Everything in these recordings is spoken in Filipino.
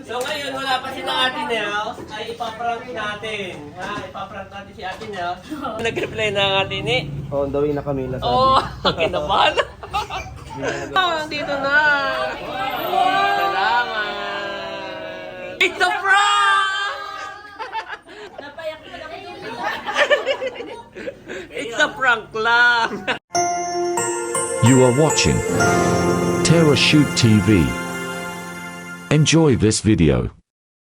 So ngayon, wala pa si na Ate Nels, ay ipaprank natin. Ha? Ipaprank natin si Ate Nels. Nag-reply na ang Ate Ni. Oo, dawin na kami. Nasabi. Oo, kinabahan. Dito na. Salamat. It's a prank! It's a prank lang. You are watching Terra Shoot TV. Enjoy this video.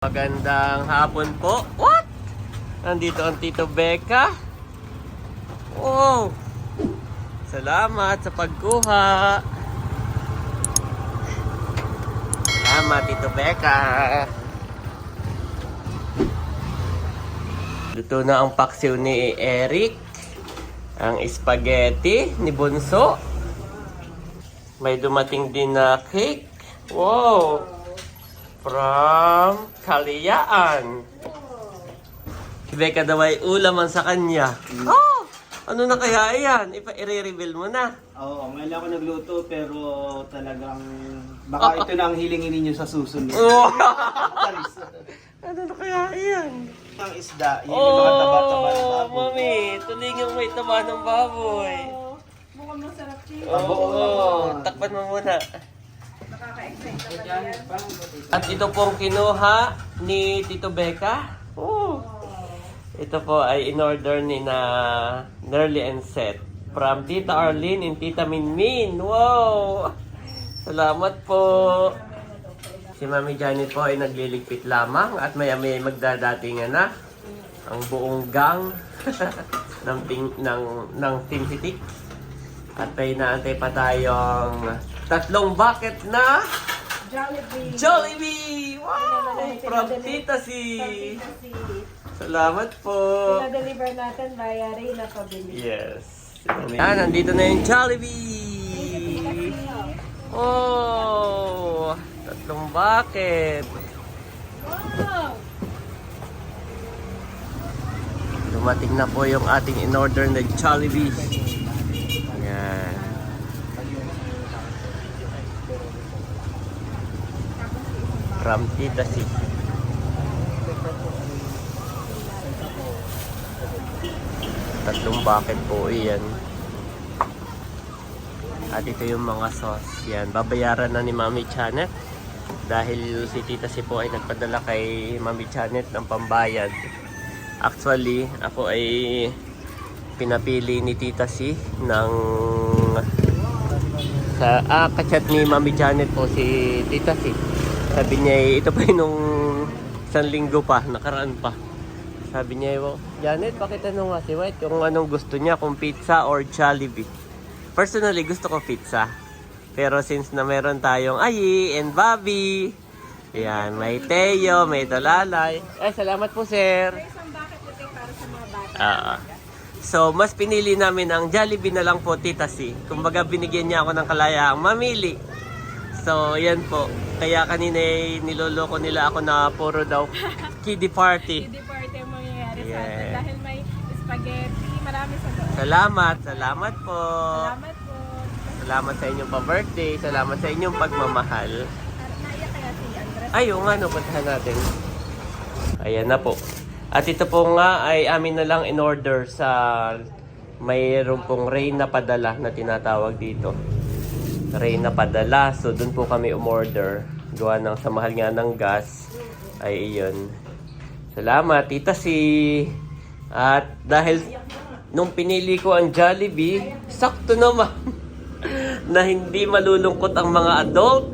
Magandang hapon po. What? Nandito ang Tito Becca. Oh. Salamat sa pagkuha. Salamat, Tito Becca. Luto na ang paksiw ni Eric. Ang spaghetti ni Bunso. May dumating din na cake. Wow! From Kalayaan. Si Becca daw ay ulaman sa kanya. Oh! Ano na kaya yan? I-reveal mo na. Oo, ngayon ako nagluto pero talagang baka ito na ang hilingin ninyo sa susunod. Oh! Charis. Ano na kaya yan? Ang isda, yun yung mga taba-taba ng baboy. Mami, tulingang may taba ng baboy. Mukhang masarap siya. Oo, takpan mo muna. Nakaka-excite naman yan. At ito pong kinuha ni Tito Becca. Oh. Ito po ay in-order ni na Nerly and Seth from Tita Arlene and Tita Minmin. Wow! Salamat po. Si Mami Janet po ay nagliligpit lamang at maya-maya magdadatingan na ang buong gang ng Team City. At may naantay pa tayong 3 bucket na Jollibee. Jollibee! Wow! From Tita C. Salamat po. Pina-deliver natin via Reyna Pabili. Yes. Yan, nandito na yung Jollibee. Oh! 3 bucket. Wow! Dumating na po yung ating in-order na Jollibee. Yan. From Tita C. Tatlong bucket po iyan. At ito yung mga sauce. Yan, babayaran na ni Mami Janet. Dahil si Tita C po ay nagpadala kay Mami Janet ng pambayad. Actually, ako ay pinapili ni Tita C ng kachat ni Mami Janet po si Tita C. Sabi niya, ito pa nung 1 linggo pa, nakaraan pa. Sabi niya, Janet, bakit ano nga si White kung anong gusto niya, kung pizza or Jollibee. Personally, gusto ko pizza. Pero since na meron tayong Ayi and Bobby, yan, may Teo, may Dalalay. Ay, salamat po, sir. Isang bucket ito para sa mga bata. So, mas pinili namin ang Jollibee na lang po, Tita C. Kumbaga, binigyan niya ako ng kalayaang mamili. So, yan po. Kaya kanina niloloko nila ako na puro daw kiddie party. Hindi party ang mangyayari sa atin Yeah. dahil may spaghetti. Marami sa loob. Salamat po. Salamat po. Salamat sa inyong pa-birthday. Salamat sa inyong pagmamahal. Naiyak kaya si Andres. Ay, oo nga, no, puntahan natin. Ayan na po. At ito po nga ay amin na lang in-order sa mayroon pong Reyna Padala na tinatawag dito. Reyna Padala. So, dun po kami umorder. Gawa ng sa mahal nga ng gas. Ay, iyon. Salamat, Tita C. At dahil nung pinili ko ang Jollibee, sakto naman na hindi malulungkot ang mga adult.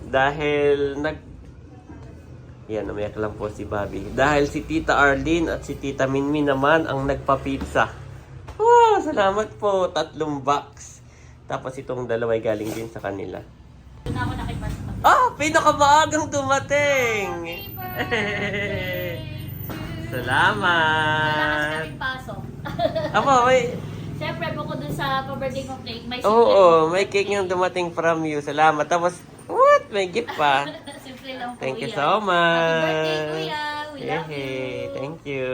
Dahil yan, umiyak lang po si Bobby. Dahil si Tita Arlene at si Tita Minmin naman ang nagpa-pizza. Oh, salamat po. 3 box. Tapos itong 2 ay galing din sa kanila. Pinakamaagang dumating! Salamat! Pasok. Apo, may... Siyempre, bukod dun sa pa-birthday kong cake, may Oo, may cake yung dumating from you. Salamat. Tapos, what? May gift pa. Simple lang po Thank you yan. so much. Happy birthday, Kuya. We love Yehey, you. thank you.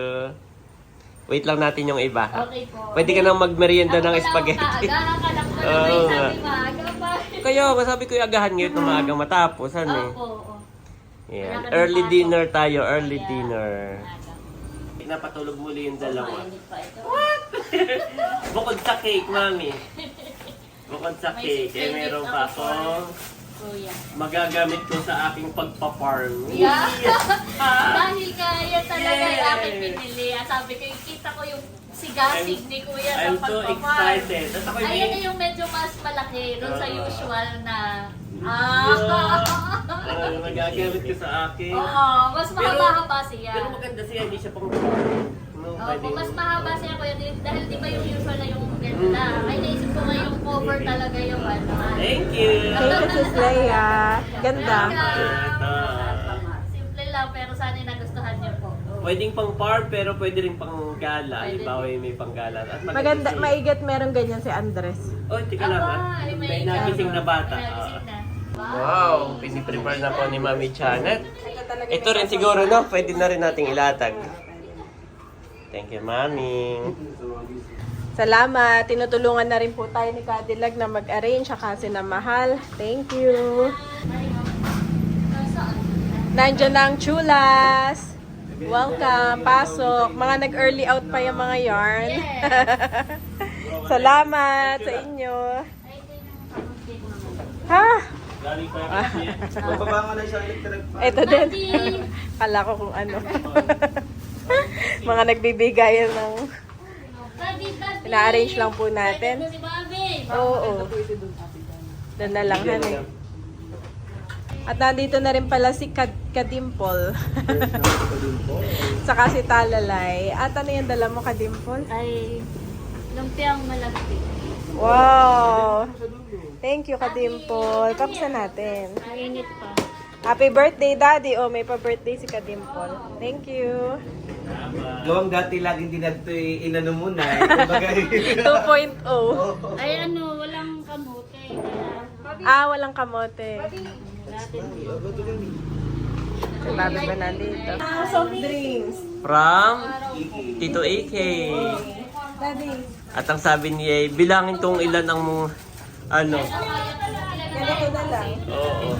Wait lang natin yung iba. Okay po. Pwede ka nang magmerienda ng Ako wala spaghetti. akong kaagahan ka lang pala. Oo May nga. sabi maaga pa. Kaya, masabi ko yung agahan ngayon na maaga matapos. Ano eh. Opo. Yan. Wala ka ng Early pasok. dinner tayo, early Kaya, dinner. maaga. Napatulog muli yung dalawa. Mainit pa ito. Bukod sa cake, mami. Bukod sa May cake, secret meron ako pa akong Kuya. magagamit ko sa aking pagpa-farm. Yeah. Dahil kaya talaga Yes. yung aking pinili. Sabi ko, kita ko yung sigasig ni Kuya sa I'm so pagpaparm. excited. At ako Ayan na yung medyo mas malaki doon sa usual na... magagamit ko sa akin. Oo, mas mahaba-haba siya. Pero maganda siya, hindi siya pang farm. No, Opo, mas mahaba siya Kuya dahil di ba yung usual na yung ganda. Ay, naisip ko nga yung cover talaga yung ano. Thank you. Thank you, Sis Leia. Ganda. Simple lang pero sana nagustuhan niyo po. Pwedeng pang farm pero pwede rin pang gala. Pwede. Halimbawa may pang gala. At Maganda, siya. maigat meron ganyan si Andres. Oh, tika lang ha. Ay, May nagising na bata. Nagising na. Wow, piniprepare na po ni Mami Janet. Ito rin siguro, no? Pwede na rin nating ilatag. Thank you, Mami. Salamat. Tinutulungan na rin po tayo ni Cadillac na mag-arrange siya kasi na mahal. Thank you. Nandiyan na ang chulas. Welcome. Pasok. Mga nag-early out pa yung mga yarn. Salamat sa inyo. Ha? Galing pa kasi. Bababa nga na isang electric fan. Ito din. Kala ko kung ano. Mga nagbibigayan ng... Ina-arrange lang po natin. Si Bobby. Oo. Doon na lang, honey. At nandito na rin pala si Kadimpol. Saka si Talalay. At ano yung dala mo, Kadimpol? Ay, lumpiang malagpit. Wow! Thank you, Kadimpol. Kamusta natin? Mainit pa. Happy birthday, Daddy. Oh, may pa-birthday si Kadimpol. Thank you. Gawang dati laging dinagtoy inano muna eh. Kumbaga 2.0. Ay ano, walang kamote. Ah, walang kamote. Natin. Si Bobby ba nandito? Soft drinks. From Tito AK. Daddy. At ang sabi niya, bilangin kung ilan ang ano. Ganito na lang. Oo.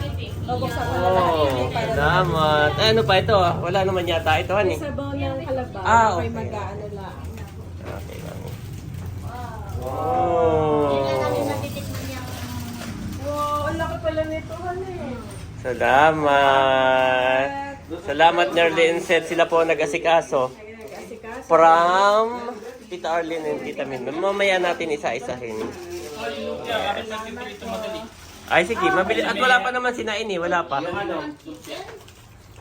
O, buksan ko na lang. Oh, salamat. Ay, ano pa ito? Wala naman yata ito, honey. Sabaw ng kalabaw. Ah, Okay. okay. Mag-ano lang. Okay, mami. Oh. Wow, ang laki pala nito, honey. Salamat. Salamat, Nerly and Seth. Sila po nag-asikaso. Nag-asikaso. From Tita Arlene and Tita Min. Mamaya natin isa-isahin. Ay, sige. Mabili. At wala pa naman sinain eh. Wala pa.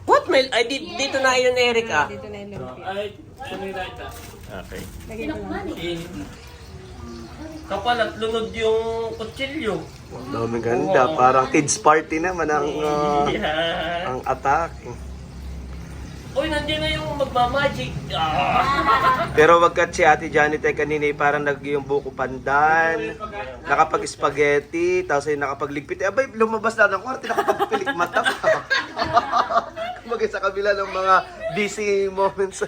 What? Ay, dito na yun, Eric ah. Dito na yung lumpia. Okay. Lagyan ko lang. Kapal at lunod yung kutsilyo. Dami ganda, parang kids party naman ang Yeah. ang attack. Uy, nandiyan na yung magmamagic. Pero wagkat si Ate Janet ay kanina ay parang yung buko pandan, nakapag-spaghetti, tapos ay nakapagligpit. Abay, lumabas na ng kwarto, nakapagpilik mata pa. Kumbaga sa kabila ng mga busy moments.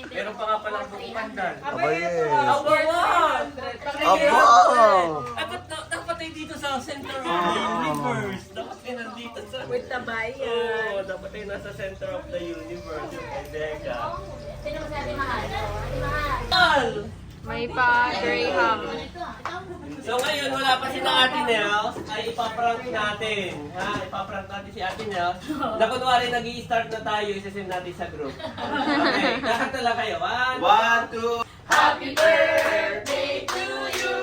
Meron pa nga palang buong pandan. Abay, yes. Aba! Aba! Dapat ay dito sa center of the universe. Dapat ay nandito sa... With tabayan. Oo, dapat ay nasa center of the universe. Yung kay Decca. Sino ba sabi mahal? Mahal. May pa Graham. So ngayon, wala pa si na Ate Nels, ay ipaprank natin. Ha? Ipaprank natin si Ate Nels. Na kunwari nag-i-start na tayo, isasend natin sa group. Okay, kakanta lang kayo. 1, 2, 1, 2, Happy birthday to you.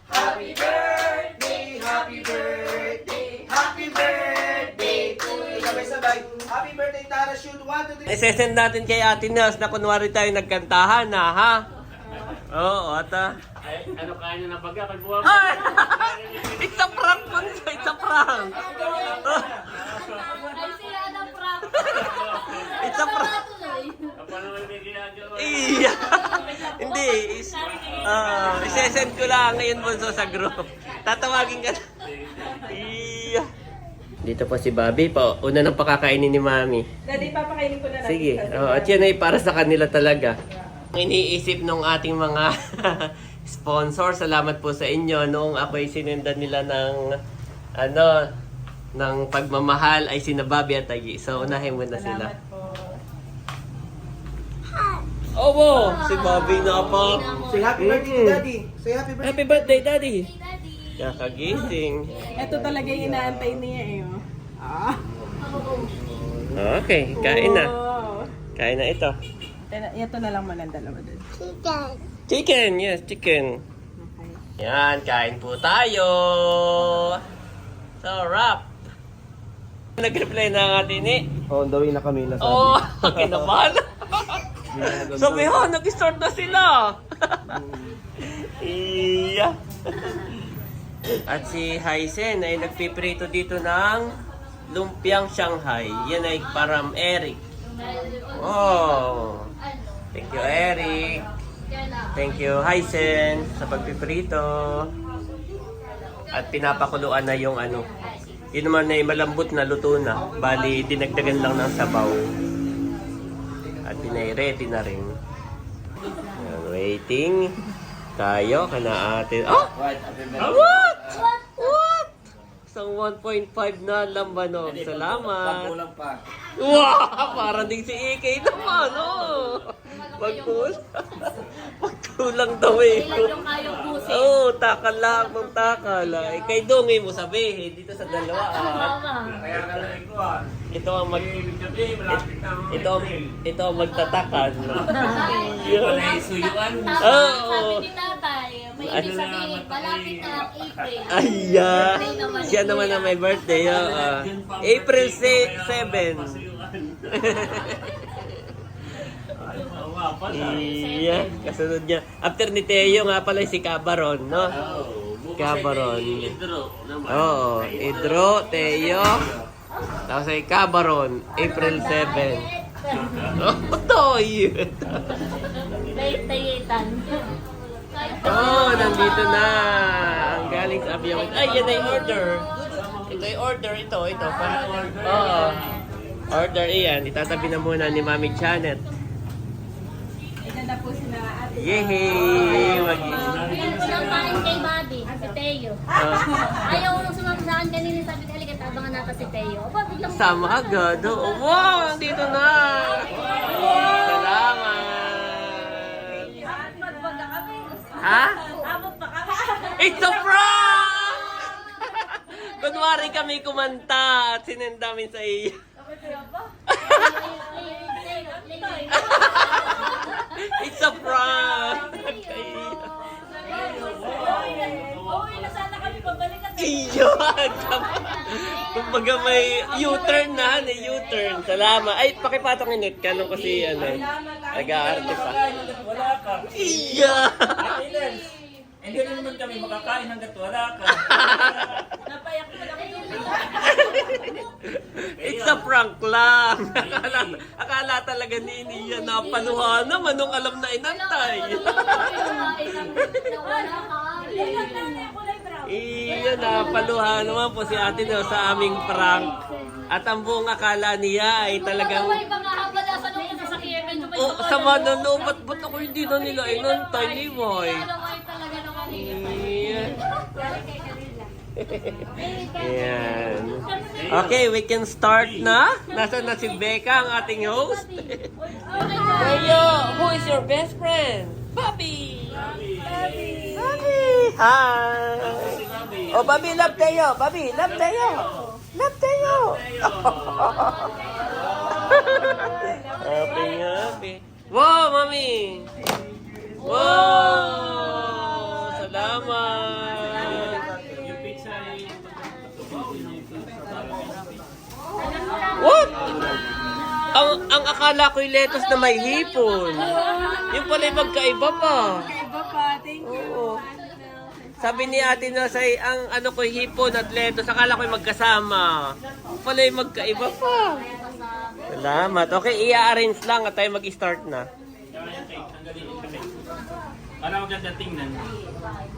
happy birthday, happy birthday, happy birthday to you. Sabay-sabay. Happy birthday, Tara, shoot 1, 2, 3. isasend natin kay Ate Nels na kunwari tayo nagkantahan na, ha? Oo, ata. Ay, ano kaya nyo na baga? Pagbuha mo. It's a prank po. It's a prank. Ay, sila ng prank. It's a prank. Kapag naman may ginagawa. Iya. Hindi. Isesend ko lang ngayon bunso sa group. Tatawagin ka na. Iya. Dito po si Bobby pa. Una nang pakakainin ni Mami. Daddy, papakainin ko na natin. Sige. At yan ay para sa kanila talaga. Iniisip nung ating mga sponsor. Salamat po sa inyo. Noong ako'y sinendan nila ng ng pagmamahal ay sina Bobby at Tagi. So, unahin mo na sila. Salamat po. Oh, si Bobby na pa. Say happy birthday, Daddy. Say happy birthday. Happy birthday, Daddy. Daddy. Kakagising. Ito talaga yung inaantay niya eh. Oh. Ah. Okay, kain na. Wow. Kain na ito. Ito na lang muna ang dalawa doon. Chicken, yes, chicken. Okay. Yan, kain po tayo. Sarap. Nag-reply na ang atin eh. Oh, on the way na kami na Oh, kinabahan. Sabi ho, nag-start na sila. Iya. At si Hysen ay nagpiprito dito ng lumpiang Shanghai. Yan ay param Eric. Oh. Thank you, Eric. Thank you, Hysen, sa pagpiprito. At pinapakuluan na yung ano. Yun naman ay malambot na luto na. Bali, dinagdagan lang ng sabaw. At pinay-ready na rin. Ayan, waiting. Tayo, kana atin. Oh! What? What? Isang 1.5 na lambanog. Salamat. Wow! Parang din si EK naman, oh! Pagkulang daw eh. Ilan yung kayong pusin? Oo, takal lang ng takal. Eh, kay Dongi mo sabihin, dito sa dalawa Mama. ito ang ito ang magtatakan. Sabi ni tatay, may ibig sabihin, malapit na ang April. Aya, siya naman ang may birthday. April 7. Iya, kasunod niya. After ni Teo nga pala si Cabaron, no? Cabaron. Oo, Idro, Teo. Tapos ay Cabaron, April 7. Oh, toy! Tayitan. Oh, nandito na. Ang galing sa Abiyawit. Ay, yan ay order. Ito ay order, ito. Oo. Order iyan. Itatabi na muna ni Mami Janet. Ito na po sila ate. Yehey! Bigyan ko ng kain kay Bobby, si Teo. Ayaw nung sumama sa akin kanina, sabi ko, halika, tabangan natin si Teo. Aba, biglang Sama agad. Oh, wow! Nandito na! Salamat! Ha? It's a prank! Kunwari kami kumanta at sinendamin sa iyo. It's a prank! Iyon! Kumbaga may U-turn na, U-turn. Salamat. Ay, pakipatong ka nung kasi nag-aarte pa. Wala ka. Iya! Hindi rin naman kami makakain hanggat wala ka. It's a prank lang. Akala talaga ni Iniya na paluhan naman nung alam na inantay. Iya, napaluhan naman po si ate no, sa aming prank. At ang buong akala niya ay talagang... May mga habala sa nung sasakyan, medyo may Oh, sama na no, ba't ako hindi na nila inantay ni Moy? Alamay talaga ng kanina. Iya. Ayan. Okay, we can start na. Nasaan na si Becca, ang ating host? Tayo, who is your best friend? Bobby! Bobby! Hi! Oh, Bobby, love tayo! Bobby, love tayo! Love tayo! Happy, happy. Wow, mami! Wow! Salamat! What? Ang akala ko'y lettuce na may hipon. Yung pala'y magkaiba pa. Iba pa, thank you. Oo. Sabi ni ate na sa ang ano ko'y hipon at lettuce, akala ko'y magkasama. Yung pala'y magkaiba pa. Salamat. Okay, i-arrange lang at tayo mag-start na. Para maganda tingnan.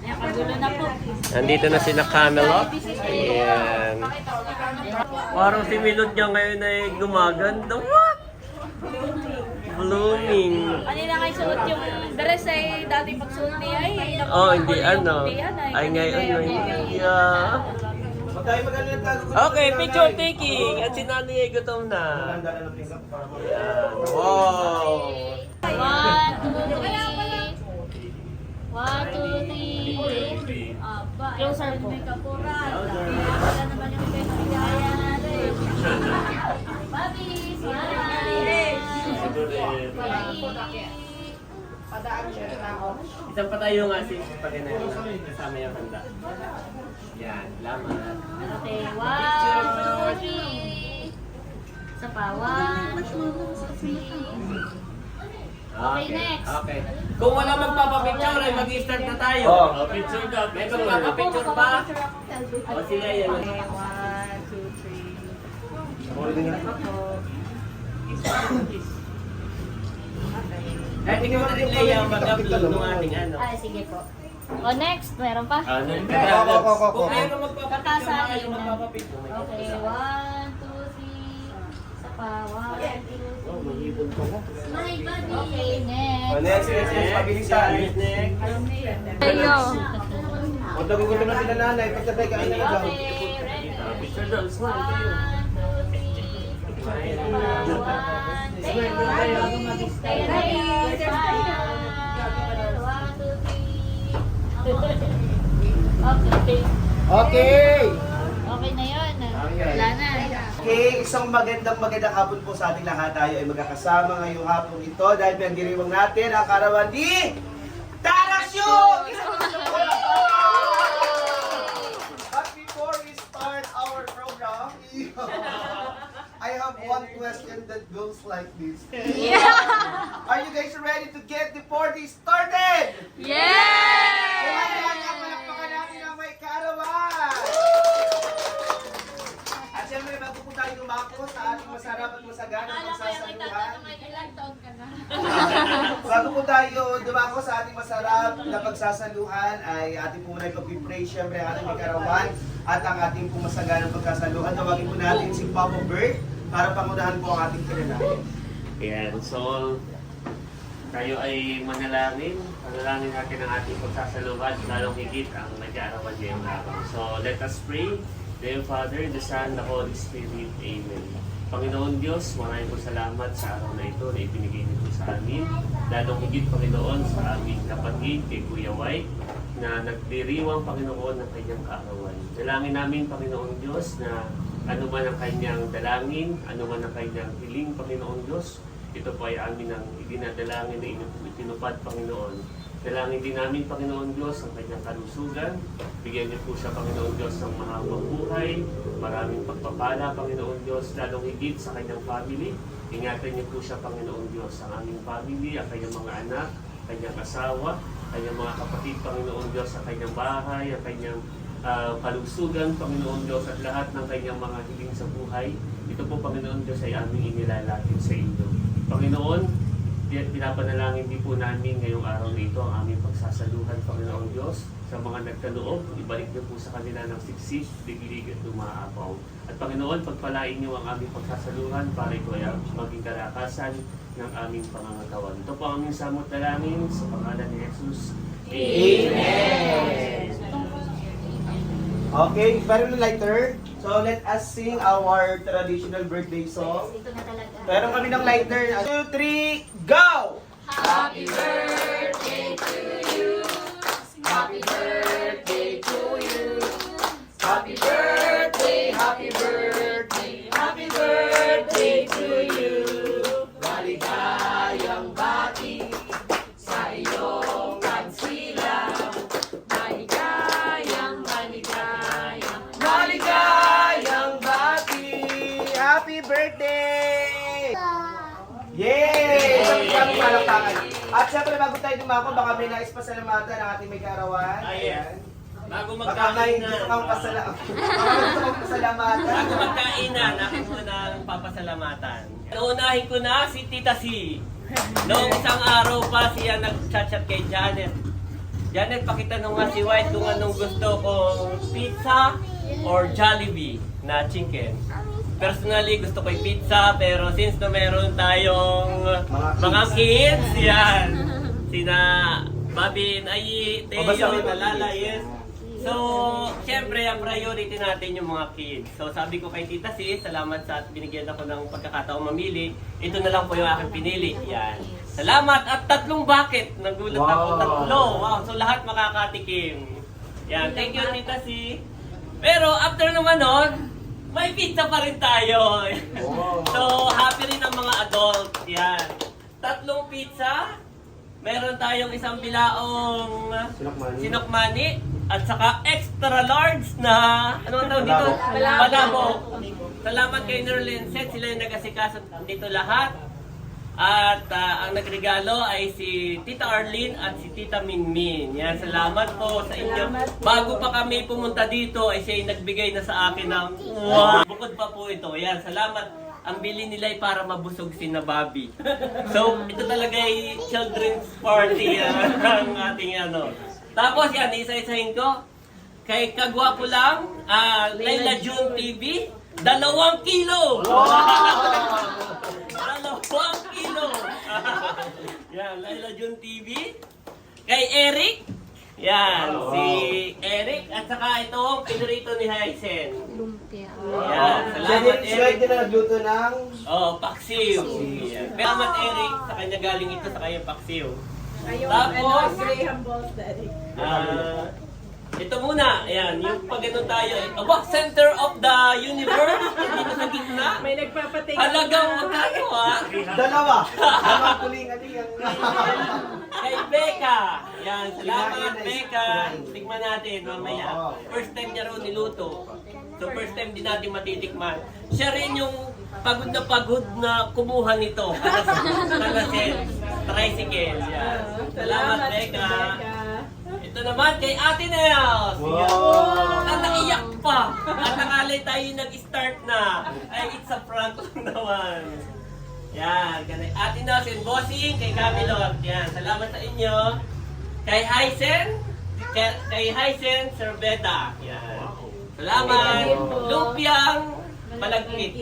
Nakagulo na po. Nandito na si Camelot. Ayan. Parang si Milot niya ngayon ay gumaganda. What? Blooming. Kanina kayo suot yung dress ay dati pagsuot niya ay. Oh, hindi ano. Ay ngayon. Yeah. Huwag tayo mag-ano ng tago. Okay, picture taking. At si Nanay ay gutom na. Ayan. Wow! 1, 2, 3. 1, 2, 3. Closer po. Wala naman yung kaya natin. Bobby, Isang pa tayo nga si Paginayon kasama yung handa. Yan, salamat. Okay, 1, 2, 3. Isa pa, 1, 2, 3. Okay, next. Okay. Kung wala magpapapicture, ay mag-start na tayo. Oh. Picture ka. May magpapapicture pa? O sila yan. 1, 2, 3. Eh, tingnan mo na rin Leia ang mag-upload ng ating ano. Ay, sige po. O, next. Meron pa? Ano? Kung mayroon magpapapicture na kayo magpapapicture. Okay, 1, 2, 3. Isa pa, 1, 2, 3. My body. Okay, next. Next. Pabilisan. Next. Ayo. Huwag nagugutom na sila nanay. Pagkatay ka na ikaw. Okay, ready. Picture daw. 1, 2, 3. 1, 2, 3. Stay ready. 1, 2, 3. Okay. Okay na yun. Wala na. Okay, isang magandang hapon po sa ating lahat. Tayo ay magkakasama ngayong hapon ito dahil pinagdiriwang natin ang karawan ni Tara Shoot! But before we start our program, I have one question that goes like this. Are you guys ready to get the party started? Kaya palakpakan natin ang may karawan! At syempre, bago po tayo lumako sa ating masarap at masaganang pagsasaluhan. Bago po tayo dumako sa ating masarap na pagsasaluhan, ay ating po muna ipag-pray syempre ang ating may karawan at ang ating po masaganang pagsasaluhan. Tawagin po natin si Papa Bert para pangunahan po ang ating kinalahin. Ayan, so tayo ay manalangin natin ang ating pagsasaluhan, lalong higit ang nag-aarawan ngayong araw. So let us pray. Dear Father, the Son, the Holy Spirit, Amen. Panginoon Diyos, maraming po salamat sa araw na ito na ibinigay niyo po sa amin. Lalong higit, Panginoon, sa aming kapatid kay Kuya White na nagdiriwang, Panginoon, ng kanyang kaarawan. Dalangin namin, Panginoon Diyos, na ano man ang kanyang dalangin, ano man ang kanyang hiling, Panginoon Diyos, ito po ay amin ang idinadalangin na itinupad, Panginoon. Dalangin din namin, Panginoon Diyos, ang kanyang kalusugan. Bigyan niyo po siya, Panginoon Diyos, ng mahabang buhay, maraming pagpapala, Panginoon Diyos, lalong higit sa kanyang family. Ingatan niyo po siya, Panginoon Diyos, ang aming family, ang kanyang mga anak, kanyang asawa, kanyang mga kapatid, Panginoon Diyos, sa kanyang bahay, ang kanyang kalusugan, Panginoon Diyos, at lahat ng kanyang mga hiling sa buhay. Ito po, Panginoon Diyos, ay aming inilalapit sa inyo. Panginoon, pinapanalangin din po namin ngayong araw na ito ang aming pagsasaluhan, Panginoon Diyos, sa mga nagkaloob. Ibalik niyo po sa kanila ng siksik, diglig at umaapaw. At Panginoon, pagpalain niyo ang aming pagsasaluhan para ito ay maging kalakasan ng aming pangangatawan. Ito po ang aming samot dalangin sa pangalan ni Jesus. Amen! Okay, pero lighter. So let us sing our traditional birthday song. Ito na talaga. Pero kami ng lighter. 2, 3, go! Happy birthday to you. Happy birthday to you. Happy birthday, happy birthday, happy birthday to you. Maligayang bati sa iyong pagsilang. Maligayang bati. Happy birthday! Yay! Isang palakpakan. At syempre bago tayo dumako, baka may nais pasalamatan ang ating may karawan. Ayan. Bago Baka may magkain na. gusto kang pasalamatan. Bago magkain na, nakin muna ang papasalamatan. Naunahin ko na si Tita C. Noong isang araw pa siya nag-chat kay Janet. Janet, pakitanong nga si White kung anong gusto kong pizza or Jollibee na chicken. Personally, gusto ko yung pizza, pero since na meron tayong mga kids, yan. Sina Bobby and Ayi, Teo, Basta may Malala, yes. So, syempre, ang priority natin yung mga kids. So, sabi ko kay Tita Sis, salamat sa binigyan ako ng pagkakataong mamili. Ito na lang po yung aking pinili. Yan. Salamat at 3 bucket. Nagulat ako, 3. Wow, so lahat makakatikim. Yan, thank you Tita Sis. Pero after naman nun, may pizza pa rin tayo. So, happy rin ang mga adults. Yan. 3 pizza. Meron tayong isang bilaong sinokmani at saka extra large na ano ang tawag dito? Palabok. Salamat kay Nerlin Set, sila yung nag-asikaso dito lahat. At ang nagregalo ay si Tita Arlene at si Tita Minmin. Yan, salamat po sa inyo. Bago pa kami pumunta dito ay siya yung nagbigay na sa akin ng wow. Bukod pa po ito. Yan, salamat. Ang bili nila ay para mabusog si na Bobby. So, ito talaga ay children's party ang ating ano. Tapos yan, isa-isahin ko. Kay Kagwapo lang, Layla June TV, 2 kilo! 2 kilo! Yan, Layla June TV. Kay Eric, yan, si Eric. At saka itong pinurito ni Hyacin. Lumpia. Yan, salamat Eric. Sila na nagluto ng... Oh, paksiw. Yan. Salamat Eric, sa kanya galing ito sa kanyang paksiw. Tapos, Graham Balls, Daddy. Ito muna, ayan, yung pag ganun tayo, aba, center of the universe, dito sa gitna. May nagpapating. Halagang magkano ha? 2. Dalawang kuling ano yan. Kay Becca. Yan, salamat Becca. Tignan natin mamaya. First time niya raw niluto. So first time din natin matitikman. Siya rin yung pagod na kumuha nito. Kalasin. Tricycle. Yan. Salamat Becca. Ito naman kay Ate Nels. Ang naiyak pa. At nakalay tayo nag-start na. Ay, it's a prank naman. Yan, ganun. Ate Nels and Bossing, kay Camilot. Yan, salamat sa inyo. Kay Hysen, Sir Beta. Yan. Salamat. Lumpiang Malagkit.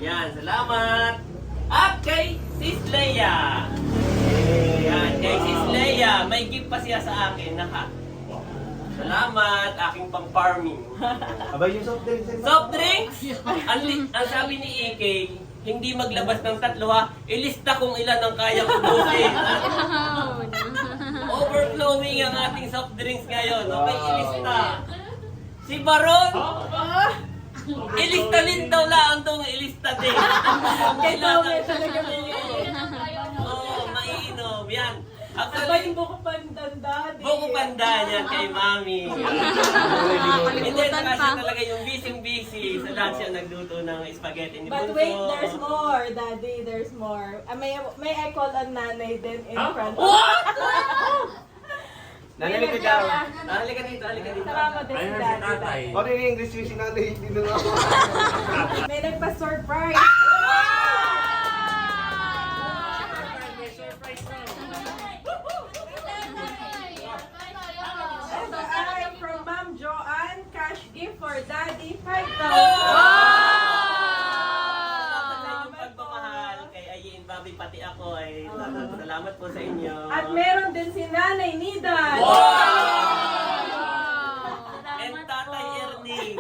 Yan, salamat. At kay Sis Leia. Yan, kay Sis Leia. May gift pa siya sa akin na hat. Salamat, aking pang-farming. Abay yung soft drinks. Soft drinks? Ang sabi ni EK, hindi maglabas ng 3 ha. Ilista kung ilan ang kaya ko busin. Overflowing ang ating soft drinks ngayon. Okay, ilista. Si Baron, ilista din daw lang itong ilista din. Kailangan talaga oo, mainom. Yan. Actually, buko pandan, Daddy. buko pandan yan kay Mami. Hindi, kasi talaga yung busy-busy. Sa lahat siya nagluto ng spaghetti ni Bunso. But wait, there's more, Daddy. There's more. May I call on nanay din in front of What? Nanalik ka daw. Halika dito, halika dito. Sama din si Daddy. Ano yung English fishing natin? Hindi na ako. May nagpa-surprise. Ay, from Ma'am Joanne, cash gift for Daddy, 5,000. Salamat yung pagmamahal kay Ayin, Bobby, pati ako ay salamat po sa inyo. At meron din si Nanay Nida. And Tatay Erning.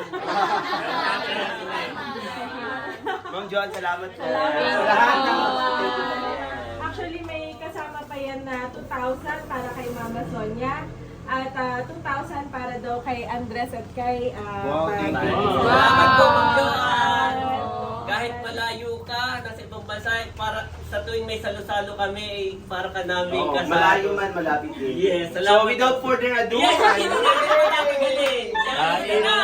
Ma'am John, salamat po. Salamat. Sa lahat ng Actually, may kasama pa yan na 2,000 para kay Mama Sonia. At 2,000 para daw kay Andres at kay Wow, thank Barbie. you. Salamat po, Ma'am Joan. Kahit malayo ka, nasa ibang bansa, para sa tuwing may salo-salo kami, para ka namin Oh, kasama. malayo man, malapit din. Yes, So salamat. without further ado, Yes, hindi na napagaling. Kain na.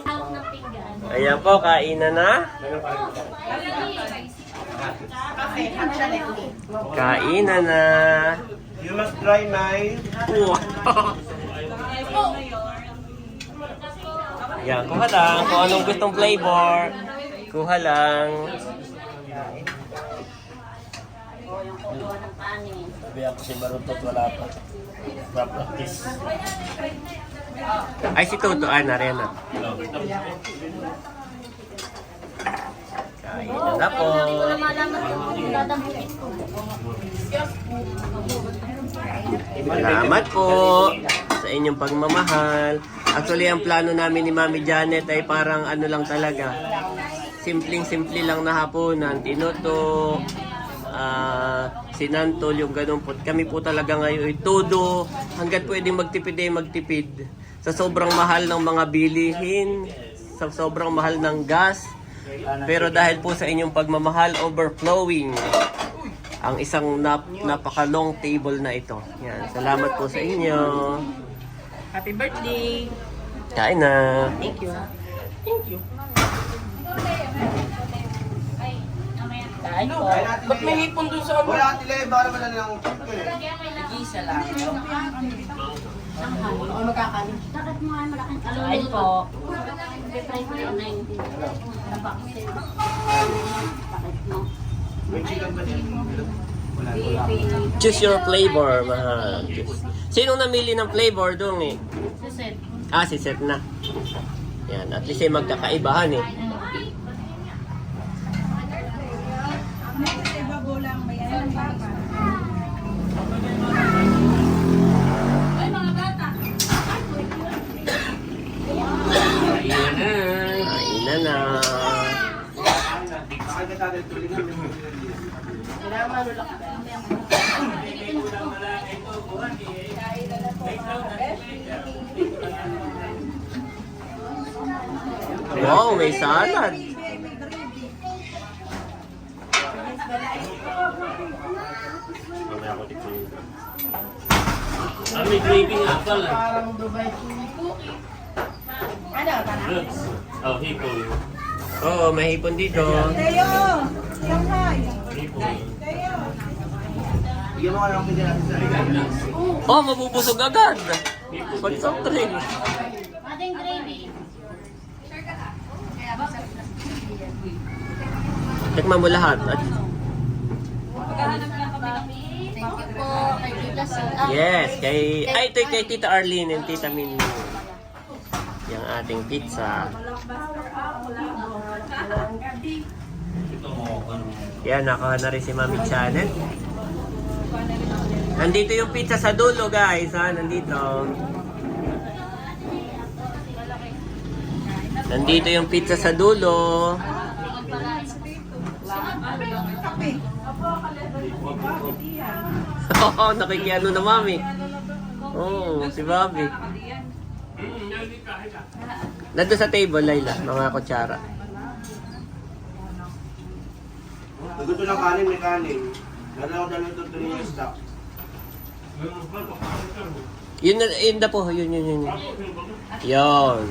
Out ng pinggan. Ayan po, kainan na. Kainan na. You must try my... Yan, kuha lang. Kung anong gustong flavor, kuha lang. Sabi ako si Barutot, wala pa. Practice. Ay, si Toto, Arena. Kainan na po. Malaman ko kung dadamputin ko. Salamat po sa inyong pagmamahal. Actually, ang plano namin ni Mami Janet ay parang ano lang talaga. Simpleng-simple lang na hapunan. Tinuto, sinantol, yung ganun po. Kami po talaga ngayon ay todo. Hanggat pwedeng magtipid ay magtipid. Sa sobrang mahal ng mga bilihin, sa sobrang mahal ng gas. Pero dahil po sa inyong pagmamahal, overflowing ang isang napaka-long table na ito. Yan. Salamat po sa inyo. Happy birthday! Kain na. Thank you. Thank you. Kain po. Ba't may hipon dun sa ano? Wala, tila, baka naman lang ng chicken. Nag-isa lang. Kain po. Try ko yung 90. May chicken ba niya? Wala. Choose your flavor, mahal. Sinong namili ng flavor doon eh? Suset. Si Seth na. Yan, at least ay magkakaibahan eh. Kain na na. Wow, may salad. May gravy nga pala. Oh, hipon. Oo, may hipon dito. Bigyan mo ka lang pwede natin sa Oh, mabubusog agad. Pag soft drink. Ating gravy. Tikman mo lahat. Thank you po kay Tita Sue. Yes, ito kay Tita Arlene and Tita Min. Yung ating pizza. Yan, nakaha na rin si Mami Janet. Nandito yung pizza sa dulo, guys. Nandito. Nandito yung pizza sa dulo. Oo, nakikiano na Mami. Oo, si Bobby. Nandun sa table, Layla, mga kutsara. Gusto ng kanin, may kanin. Dalaw ito yung stock. Yun na po, yun. Yun.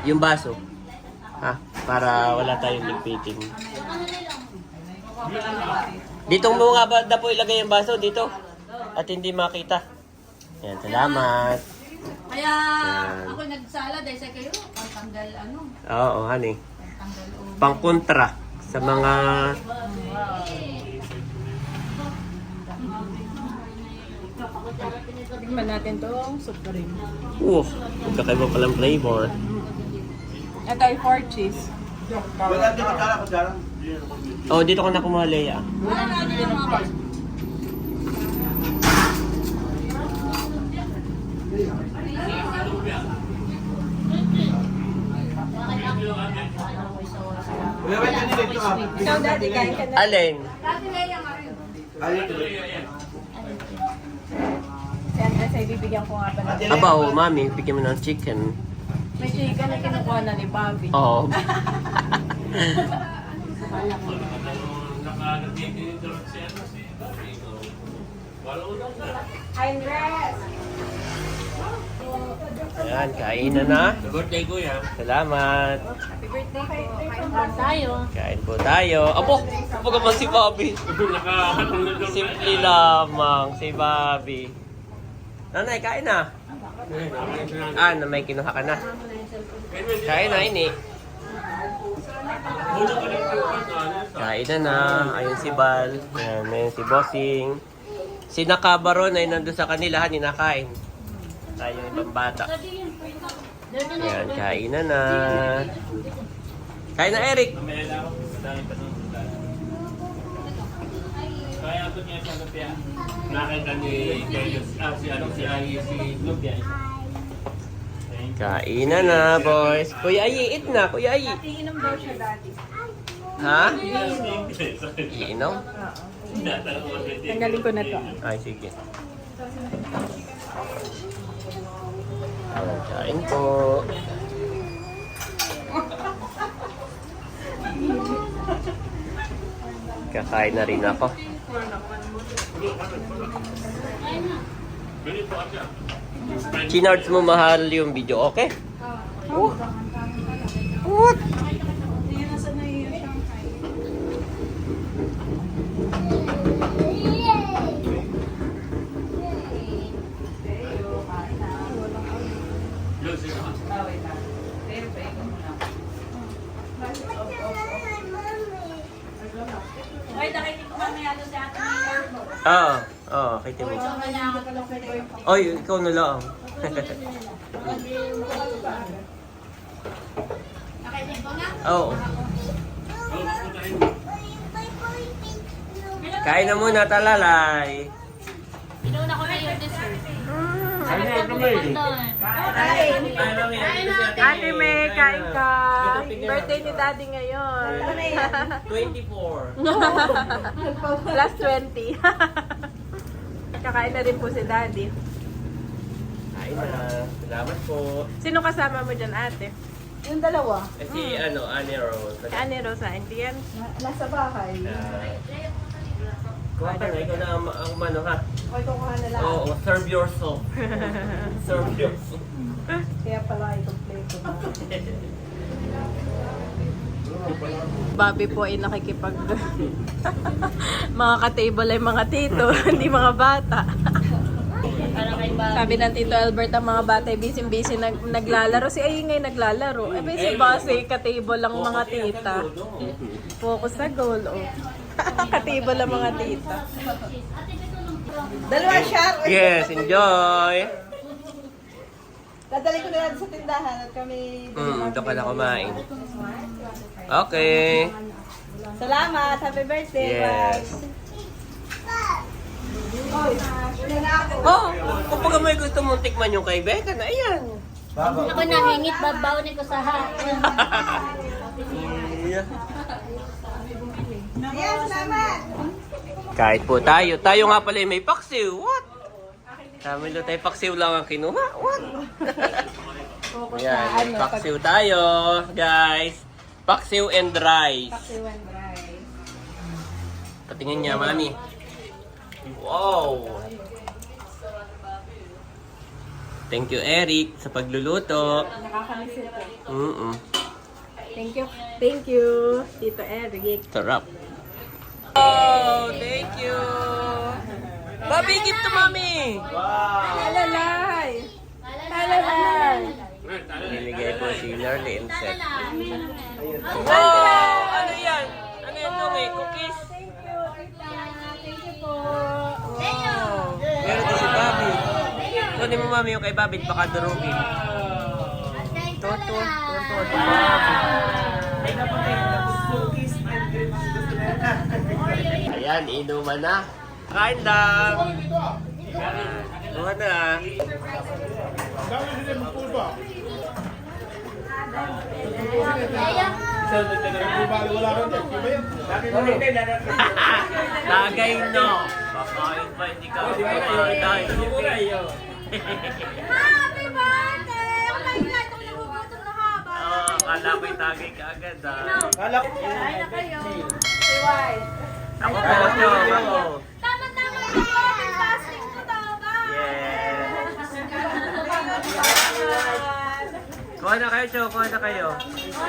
Yung baso. Para wala tayong ligpitin. Dito mo nga ba na po ilagay yung baso dito? At hindi makita. Yan, salamat. Kaya Yan. ako nagsala dahil sa kayo, pangtanggal ano, Oo, honey. pangtanggal ulo. Pangkontra sa mga... Tingnan natin tong soup ring. Magkakaiba palang flavor. Ito ay 4 cheese. Wala din kutsara, kutsara. Oh, dito ka na kumuha, Leia. Wala na ano yung mga boss. Wala ba ito nila ito? Ikaw, Daddy, kain ka na. Alin? Alin ito? Si Andres ay bibigyan ko nga pala. Aba, mami, bigyan mo ng chicken. May chicken na kinukuha na ni Bobby. Oo. Andres! Ayan, kain na. Birthday ko yan. Salamat. Happy birthday po. Kain tayo. Kain po tayo. Apo, kapag si Bobby. Simple lamang si Bobby. Nanay, kain na. Na may kinuha ka na. Kain na, ini. Kain na. Ayun si Bal. Ayan, ayun si Bossing. Si Nakabaron ay nandun sa kanila, ninakain. Tayo yung ibang bata. Ayan, kain na. Kain na, Eric. Kaya ako niya sa Lupia. Nakita ni Gayos. Si Lupia. Kainan na, boys. Kuya Ayi, eat na. Kuya Ayi. Iinom daw siya dati. Ha? Iinom? Tanggalin ko na to. Ay, sige. Kain po. Kakain na rin ako. Chinards mo mahal yung video, okay? Oh. What? Ay, nakinig ko mamaya doon si Ate Miller. Oo, oo, kay Timmy. Oy, ikaw na lang. Nakinig ko na. Oo. Kain na muna, talalay. Pinuna ko na yung dessert. Ano yung kamay? Ate May, kain ka. Birthday ni Daddy ngayon. 24. Plus 20. Kakain na rin po si Daddy. Kain na. Salamat po. Sino kasama mo dyan, ate? Yung dalawa, Si Annie Rose. Ani Rosa, hindi yan. nasa bahay. Kuha ka na, ikaw na ang mano ha. Okay, kukuha na lang. Oo, serve yourself. Serve yourself. Kaya pala i-complete ko na. Bobby po ay nakikipag... mga ka-table ay mga tito, hindi mga bata. Sabi ng Tito Albert, ang mga bata ay busy-busy naglalaro. Si Ayingay naglalaro. Eh, si Bossy, ka-table lang mga tita. Focus sa goal, oh. Ka-table lang mga tita. Dalawa shot. Yes, enjoy! Dadali ko na yan sa tindahan at kami... Ito ka na kumain. Okay. Salamat. Happy birthday. Yes. Oy, una na ako. Oh, kapag may gusto mong tikman yung kay Becca na, ayan. Ako nahingit, babawin ko sa Yes, salamat. Kahit po tayo. Tayo nga pala may paksiw. What? Kami doon tayo paksiw lang ang kinuha. What? Ayan, may paksiw tayo, guys. Paksiw and rice. Patingin niya, mami. Wow! Thank you, Eric, sa pagluluto. Thank you, Tito Eric. Sarap. Oh, thank you. Bobby, gift to mommy. Talalay! Talalay! Binigay po si Nerly and Seth. Oh, ano yan? Ano yan, Tungi? Cookies? Thank you po. Wow. Meron din si Bobby. Kunin mo mami yung kay Bobby, baka durugin. Toto. Ayan, inuman na. Kain lang. Kuha na. Tagay no. Kakain pa, hindi ka makain. Happy birthday! Oh my God! Kung nagugutom na haba. Oo, akala ko'y tagay ka agad ah. Kain na kayo. Ako po, ako. Tama-tama na yung fasting ko daw ba? Yes. Kuha na kayo, Cho. Kuha na kayo.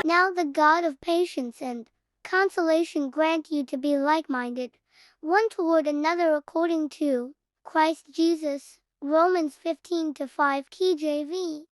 Now the God of patience and consolation grant you to be like-minded, one toward another according to Christ Jesus. Romans 15:5 KJV.